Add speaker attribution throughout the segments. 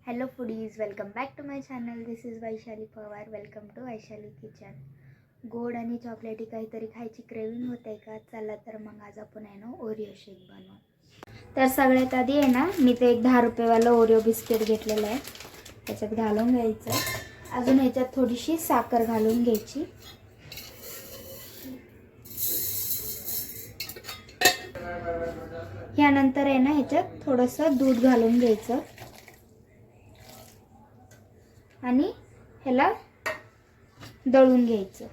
Speaker 1: Hello foodies, welcome back to my channel. This is Vaishali Pawar. Welcome to Vaishali kitchen. गोड आणि चॉकलेटी काहीतरी खायची क्रेविंग होते का? चला तर मग आज आपण आहे ना ओरिओ शेक बनवू. तर सगळ्यात आधी आहे ना मी ते एक 10 रुपयेवालं ओरिओ बिस्किट घेतलेलं आहे, त्याच्यात घालून घ्यायचं. अजून ह्याच्यात थोडीशी साखर घालून घ्यायची. यानंतर आहे ना ह्याच्यात थोडंसं दूध घालून घ्यायचं आणि ह्याला दळून घ्यायचं.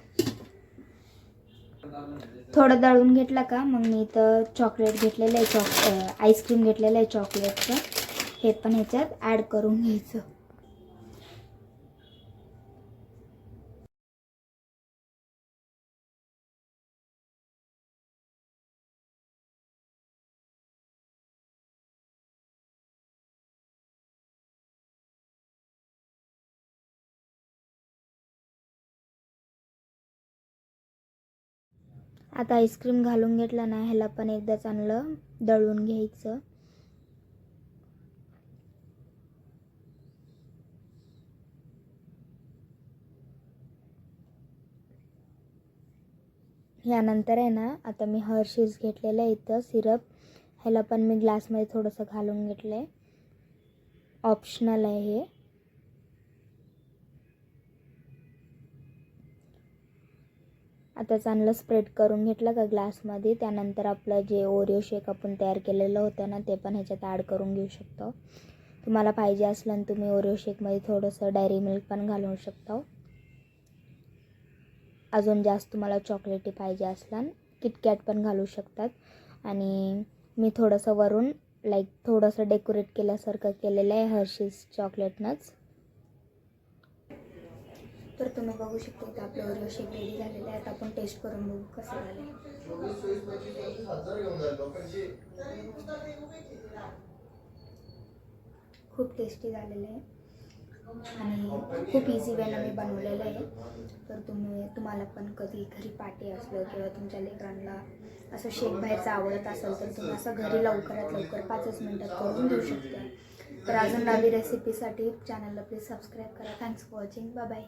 Speaker 1: थोडं दळून घेतलं का मग मी इथं चॉकलेट घेतलेलं आहे, आईस्क्रीम घेतलेलं आहे चॉकलेटचं, हे पण ह्याच्यात ॲड करून घ्यायचं. आता आईस्क्रीम घालून घेतला ना, ह्याला पण एकदा चांगलं दळून घ्यायचं. यानंतर आहे ना आता मी हर्षीज घेतलेलं आहे इथं सिरप, ह्याला पण मी ग्लासमध्ये थोडंसं घालून घेतलं आहे. ऑप्शनल आहे हे. आता चांगलं स्प्रेड करून घेतलं का ग्लासमध्ये, त्यानंतर आपलं जे ओरिओ शेक आपण तयार केलेलं होतं ना ते पण ह्याच्यात ॲड करून घेऊ शकतो. तुम्हाला पाहिजे असलं तुम्ही ओरिओ शेकमध्ये थोडंसं डायरी मिल्क पण घालवू शकता. अजून जास्त तुम्हाला चॉकलेटी पाहिजे असलं किटकॅट पण घालू शकतात. आणि मी थोडंसं वरून थोडंसं डेकोरेट केल्यासारखं केलेलं आहे हर्षीज चॉकलेटनंच. तर तुम्ही बघू शकता की आपलं ओरिओ शेक रेडी झालेलं आहे. आता आपण टेस्ट करून बघू कसं झालं. खूप टेस्टी झालेलं आहे आणि खूप इझी वेनं मी बनवलेलं आहे. तर तुम्हाला पण कधी घरी पार्टी असलं किंवा तुमच्या लेकरांना असं शेक बाहेरचं आवडत असेल तर तुम्ही असं घरी लवकरात लवकर 5 मिनिटात करून देऊ शकता. तर अजून नवी रेसिपीसाठी चॅनलला प्लीज सबस्क्राईब करा. Thanks for watching. Bye bye.